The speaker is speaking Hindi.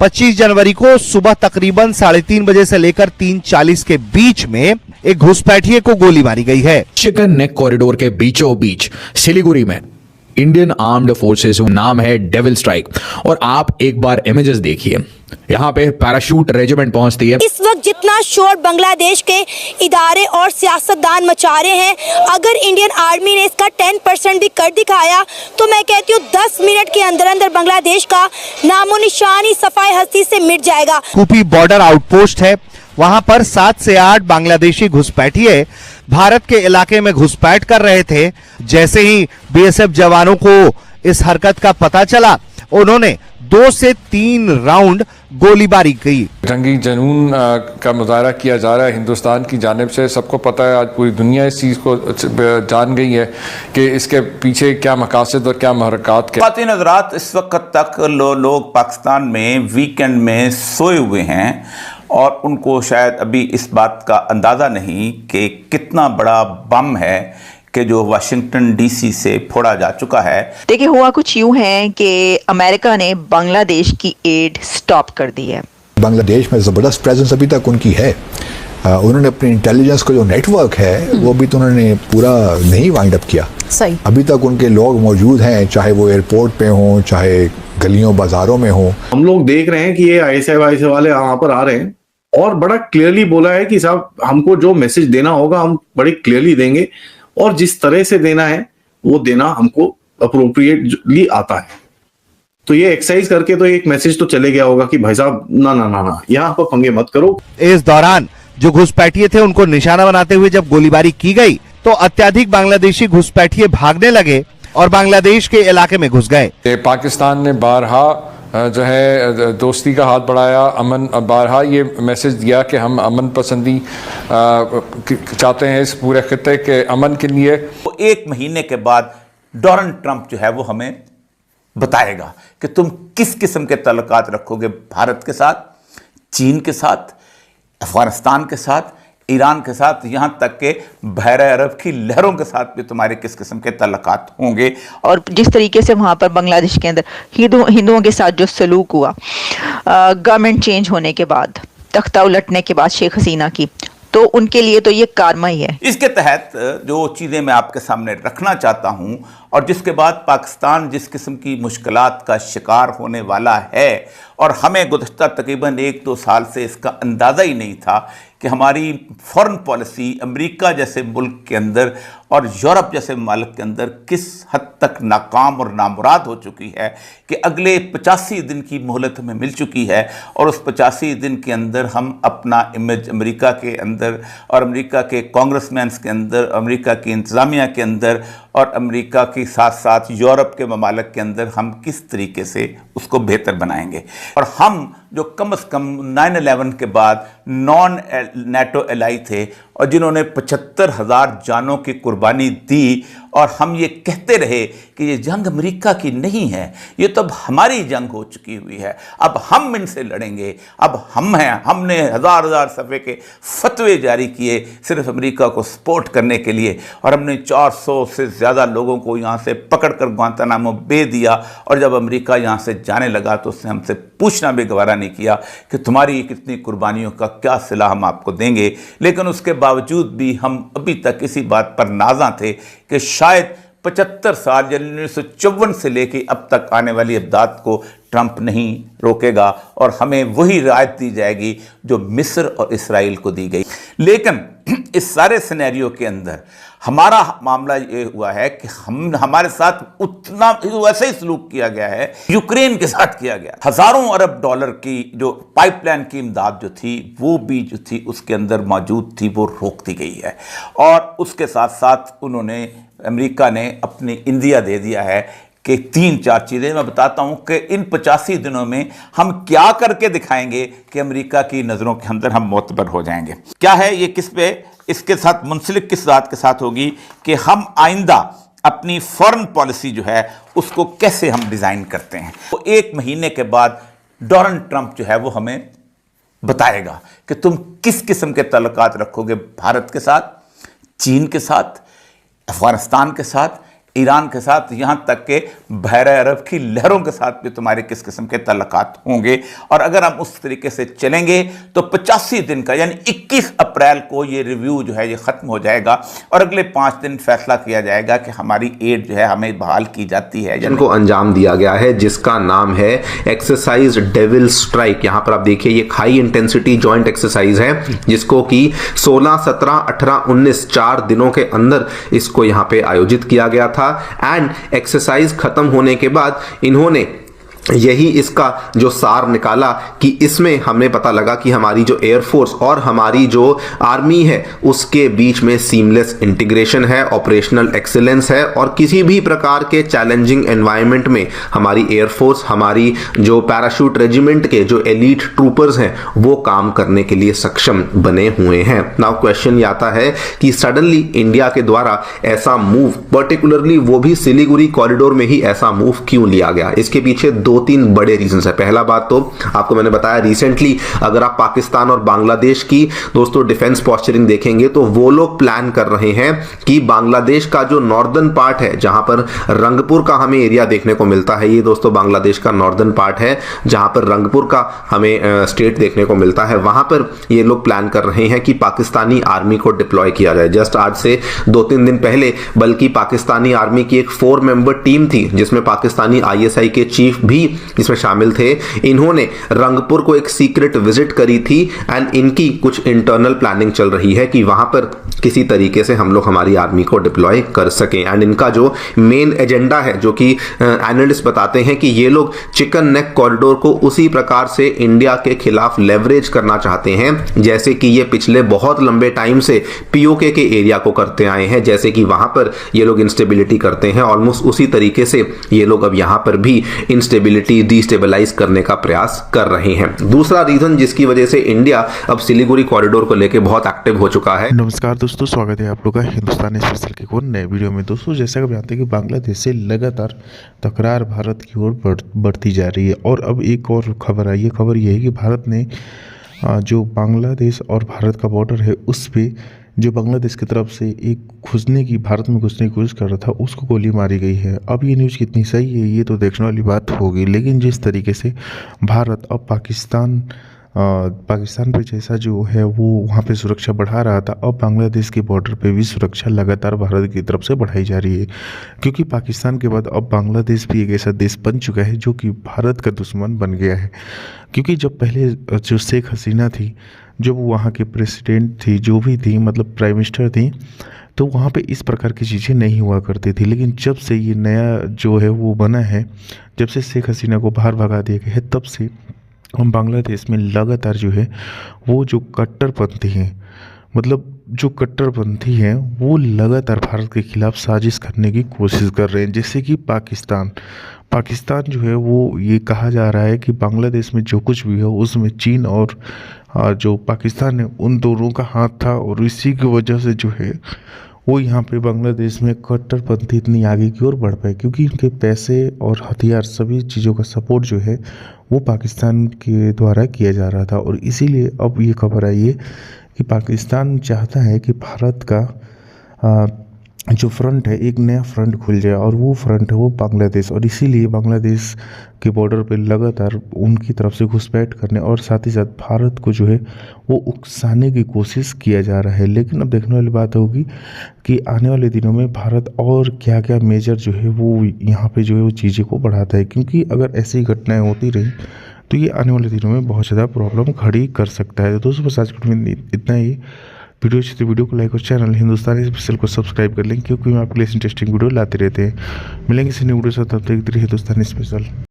25 जनवरी को सुबह तकरीबन 3:30 बजे से लेकर 3:40 के बीच में एक घुसपैठिए को गोली मारी गई है। चिकन नेक कॉरिडोर के बीचों बीच सिलीगुड़ी में इंडियन आर्म्ड फोर्सेस, नाम है डेविल स्ट्राइक। और आप एक बार इमेजेस देखिए, यहाँ पे पैराशूट रेजिमेंट पहुंचती है। इस वक्त जितना शोर बांग्लादेश के इदारे और सियासतदान मचा रहे हैं, अगर इंडियन आर्मी ने इसका 10% भी कर दिखाया तो मैं कहती हूँ 10 मिनट के अंदर अंदर बांग्लादेश का नामो निशान ही सफाई हस्ती से मिट जाएगा। कुपी बॉर्डर आउटपोस्ट है, वहां पर 7 से 8 बांग्लादेशी घुसपैठिए भारत के इलाके में घुसपैठ कर रहे थे। जैसे ही बीएसएफ जवानों को इस हरकत का पता चला, उन्होंने 2 से 3 राउंड गोलीबारी की। जंगी जुनून का मुजाहरा किया जा रहा है हिंदुस्तान की जानिब से। सबको पता है, आज पूरी दुनिया इस चीज़ को जान गई है कि इसके पीछे क्या मकासद और क्या महरक़ात क्या। ख़वातीन हज़रात, इस वक्त तक लोग पाकिस्तान में वीकेंड में सोए हुए हैं और उनको शायद अभी इस बात का अंदाज़ा नहीं कि कितना बड़ा बम है कि जो वाशिंगटन डीसी से फोड़ा जा चुका है। देखिए, हुआ कुछ यूं है कि अमेरिका ने बांग्लादेश की एड स्टॉप कर दी है। बांग्लादेश में ज़बरदस्त प्रेजेंस अभी तक उनकी है। उन्होंने अपने इंटेलिजेंस का जो नेटवर्क है वो अभी तो उन्होंने पूरा नहीं वाइंड अप किया। सही, अभी तक उनके लोग मौजूद हैं, चाहे वो एयरपोर्ट पे हों, चाहे गलियों बाजारों में हों। हम लोग देख रहे हैं कि ये ISI वाले वहां पर आ रहे हैं और बड़ा क्लियरली बोला है कि साहब हमको जो मैसेज देना होगा हम बड़े क्लियरली देंगे और जिस तरह से देना है वो देना हमको अप्रोप्रिएटली आता है। तो ये एक्सरसाइज करके तो एक मैसेज तो चले गया होगा कि भाई साहब ना ना ना ना, यहाँ पर पंगे मत करो। इस दौरान जो घुसपैठिए थे उनको निशाना बनाते हुए जब गोलीबारी की गई तो अत्यधिक बांग्लादेशी घुसपैठिए भागने लगे और बांग्लादेश के इलाके में घुस गए। पाकिस्तान ने बारहा जो है दोस्ती का हाथ बढ़ाया, अमन बारहा ये मैसेज दिया कि हम अमन पसंदी चाहते हैं इस पूरे खित्ते के अमन के लिए। तो 1 महीने के बाद डोनाल्ड ट्रंप जो है वो हमें बताएगा कि तुम किस किस्म के ताल्लुकात रखोगे भारत के साथ, चीन के साथ, अफगानिस्तान के साथ, ईरान के साथ, यहाँ तक के बहरे अरब की लहरों के साथ भी तुम्हारे किस किस्म के ताल्लुकात होंगे। और जिस तरीके से वहाँ पर बांग्लादेश के अंदर हिंदुओं के साथ जो सलूक हुआ गवर्नमेंट चेंज होने के बाद, तख्ता उलटने के बाद शेख हसीना की, तो उनके लिए तो ये कारमा ही है। इसके तहत जो चीज़ें मैं आपके सामने रखना चाहता हूँ और जिसके बाद पाकिस्तान जिस किस्म की मुश्किलात का शिकार होने वाला है और हमें गुज़श्ता तकरीबन 1-2 साल से इसका अंदाज़ा ही नहीं था कि हमारी फॉरेन पॉलिसी अमेरिका जैसे मुल्क के अंदर और यूरोप जैसे ममालिक के अंदर किस हद तक नाकाम और नामुराद हो चुकी है कि अगले 85 दिन की मोहलत हमें मिल चुकी है और उस 85 दिन के अंदर हम अपना इमेज अमेरिका के अंदर और अमेरिका के कांग्रेसमैन्स के अंदर, अमेरिका की इंतज़ामिया के अंदर और अमेरिका के साथ साथ यूरोप के ममालिक के अंदर हम किस तरीके से उसको बेहतर बनाएंगे। और हम जो कम से कम 9/11 के बाद नॉन नेटो एलाई थे और जिन्होंने 75,000 जानों की कुर्बानी दी और हम ये कहते रहे कि ये जंग अमेरिका की नहीं है, ये तो अब हमारी जंग हो चुकी हुई है, अब हम इनसे लड़ेंगे, अब हम हैं। हमने हज़ार सफ़े के फतवे जारी किए सिर्फ अमेरिका को सपोर्ट करने के लिए और हमने 400 से ज़्यादा लोगों को यहाँ से पकड़ कर ग्वांतानामो बे दिया और जब अमेरिका यहाँ से जाने लगा तो उसने हमसे पूछना भी गवारा नहीं किया कि तुम्हारी कितनी कुर्बानियों का क्या सिला हम आपको देंगे। लेकिन उसके बावजूद भी हम अभी तक इसी बात पर नाज़ा थे कि शायद 75 साल यानी 1954 से लेकर अब तक आने वाली इमदाद को ट्रंप नहीं रोकेगा और हमें वही रियायत दी जाएगी जो मिस्र और इसराइल को दी गई। लेकिन इस सारे सिनेरियो के अंदर हमारा मामला ये हुआ है कि हमारे साथ उतना वैसे ही सलूक किया गया है यूक्रेन के साथ किया गया। हज़ारों अरब डॉलर की जो पाइपलाइन की इमदाद जो थी वो भी जो थी उसके अंदर मौजूद थी, वो रोक दी गई है और उसके साथ साथ उन्होंने अमेरिका ने अपनी इंडिया दे दिया है कि 3-4 चीज़ें मैं बताता हूं कि इन 85 दिनों में हम क्या करके दिखाएंगे कि अमेरिका की नज़रों के अंदर हम मोतबर हो जाएंगे। क्या है ये, किस पे इसके साथ मुंसलिक किस बात के साथ होगी कि हम आइंदा अपनी फॉरेन पॉलिसी जो है उसको कैसे हम डिज़ाइन करते हैं। तो 1 महीने के बाद डोनाल्ड ट्रंप जो है वो हमें बताएगा कि तुम किस किस्म के ताल्लुकात रखोगे भारत के साथ, चीन के साथ, अफगानिस्तान के साथ, ईरान के साथ, यहाँ तक के बहरे अरब की लहरों के साथ भी तुम्हारे किस किस्म के तल्लुकात होंगे। और अगर हम उस तरीके से चलेंगे तो 85 दिन का यानी 21 अप्रैल को ये रिव्यू जो है ये ख़त्म हो जाएगा और अगले 5 दिन फैसला किया जाएगा कि हमारी एड जो है हमें बहाल की जाती है। इनको अंजाम दिया गया है जिसका नाम है एक्सरसाइज डेविल स्ट्राइक। यहाँ पर आप देखिए ये हाई इंटेंसिटी जॉइंट एक्सरसाइज है जिसको कि 16, 17, 18, 19 4 दिनों के अंदर इसको यहाँ पे आयोजित किया गया था। एंड एक्सरसाइज खत्म होने के बाद इन्होंने यही इसका जो सार निकाला कि इसमें हमें पता लगा कि हमारी जो एयरफोर्स और हमारी जो आर्मी है उसके बीच में सीमलेस इंटीग्रेशन है, ऑपरेशनल एक्सीलेंस है और किसी भी प्रकार के चैलेंजिंग एनवायरनमेंट में हमारी एयरफोर्स, हमारी जो पैराशूट रेजिमेंट के जो एलीट ट्रूपर्स हैं वो काम करने के लिए सक्षम बने हुए हैं। नाउ क्वेश्चन ये आता है कि सडनली इंडिया के द्वारा ऐसा मूव, पर्टिकुलरली वो भी सिलीगुड़ी कॉरिडोर में ही ऐसा मूव क्यों लिया गया? इसके पीछे 2-3 बड़े रीजंस है। पहला बात तो आपको मैंने बताया रिसेंटली अगर आप पाकिस्तान और बांग्लादेश की दोस्तों डिफेंस पॉस्चरिंग देखेंगे तो वो लोग प्लान कर रहे हैं कि बांग्लादेश का जो नॉर्दर्न पार्ट है जहां पर रंगपुर का हमें एरिया देखने को मिलता है, ये दोस्तों बांग्लादेश का नॉर्दर्न पार्ट है जहां पर रंगपुर का हमें स्टेट देखने को मिलता है, वहां पर ये लोग प्लान कर रहे हैं कि पाकिस्तानी आर्मी को डिप्लॉय किया जाए। जस्ट आज से 2-3 दिन पहले बल्कि पाकिस्तानी आर्मी की एक 4 मेंबर टीम थी जिसमें पाकिस्तानी ISI के चीफ भी इसमें शामिल थे। इन्होंने रंगपुर को एक सीक्रेट विजिट करी थी एंड इनकी कुछ इंटरनल प्लानिंग चल रही है कि वहां पर किसी तरीके से हम लोग हमारी आर्मी को डिप्लॉय कर सकें। एंड इनका जो मेन एजेंडा है जो कि एनालिस्ट बताते हैं कि ये लोग चिकन नेक कॉरिडोर को उसी प्रकार से इंडिया के खिलाफ लेवरेज करना चाहते हैं जैसे कि ये पिछले बहुत लंबे टाइम से POK के एरिया को करते आए हैं, जैसे कि वहां पर ये लोग इंस्टेबिलिटी करते हैं। ऑलमोस्ट उसी तरीके से ये लोग अब यहां पर भी इंस्टेबिलिटी डिस्टेबलाइज करने का प्रयास कर रहे हैं। दूसरा रीजन जिसकी वजह से इंडिया अब सिलीगुड़ी कॉरिडोर को लेकर बहुत एक्टिव हो चुका है। नमस्कार दोस्तों, स्वागत है आप लोग का हिंदुस्तानी स्पेशल के एक नए वीडियो में। दोस्तों जैसा कि आप जानते हैं कि बांग्लादेश से लगातार तकरार भारत की ओर बढ़ती जा रही है और अब एक और खबर आई है। खबर यह है कि भारत ने जो बांग्लादेश और भारत का बॉर्डर है उस पे जो बांग्लादेश की तरफ से एक भारत में घुसने की कोशिश कर रहा था उसको गोली मारी गई है। अब ये न्यूज़ कितनी सही है ये तो देखने वाली बात होगी, लेकिन जिस तरीके से भारत अब पाकिस्तान पे जैसा जो है वो वहाँ पे सुरक्षा बढ़ा रहा था, अब बांग्लादेश के बॉर्डर पे भी सुरक्षा लगातार भारत की तरफ से बढ़ाई जा रही है, क्योंकि पाकिस्तान के बाद अब बांग्लादेश भी एक ऐसा देश बन चुका है जो कि भारत का दुश्मन बन गया है। क्योंकि जब पहले जो शेख हसीना थी, जब वहाँ के प्रेसिडेंट थी, जो भी थी मतलब प्राइम मिनिस्टर थी, तो वहाँ पे इस प्रकार की चीज़ें नहीं हुआ करती थी। लेकिन जब से ये नया जो है वो बना है, जब से शेख हसीना को बाहर भगा दिया गया है, तब से हम बांग्लादेश में लगातार जो है वो जो कट्टरपंथी हैं, मतलब जो कट्टरपंथी हैं वो लगातार भारत के खिलाफ साजिश करने की कोशिश कर रहे हैं। जैसे कि पाकिस्तान जो है वो ये कहा जा रहा है कि बांग्लादेश में जो कुछ भी हो उसमें चीन और जो पाकिस्तान है उन दोनों का हाथ था और इसी की वजह से जो है वो यहाँ पे बांग्लादेश में कट्टरपंथी इतनी आगे की ओर बढ़ पाए, क्योंकि इनके पैसे और हथियार सभी चीज़ों का सपोर्ट जो है वो पाकिस्तान के द्वारा किया जा रहा था। और इसीलिए अब ये खबर आई है कि पाकिस्तान चाहता है कि भारत का जो फ्रंट है एक नया फ्रंट खुल जाए और वो फ्रंट है वो बांग्लादेश, और इसीलिए बांग्लादेश के बॉर्डर पे लगातार उनकी तरफ से घुसपैठ करने और साथ ही साथ भारत को जो है वो उकसाने की कोशिश किया जा रहा है। लेकिन अब देखने वाली बात होगी कि आने वाले दिनों में भारत और क्या क्या मेजर जो है वो यहाँ पे जो है वो चीज़ें को बढ़ाता है, क्योंकि अगर ऐसी घटनाएँ होती रही तो ये आने वाले दिनों में बहुत ज़्यादा प्रॉब्लम खड़ी कर सकता है। तो दोस्तों बस आज की वीडियो में इतना ही। वीडियो अच्छी तो वीडियो को लाइक और चैनल हिंदुस्तानी स्पेशल को सब्सक्राइब कर लें, क्योंकि मैं आपके लिए इंटरेस्टिंग वीडियो लाते रहते हैं। मिलेंगे इसी न्यू वीडियो के साथ, तब तक हिंदुस्तानी स्पेशल।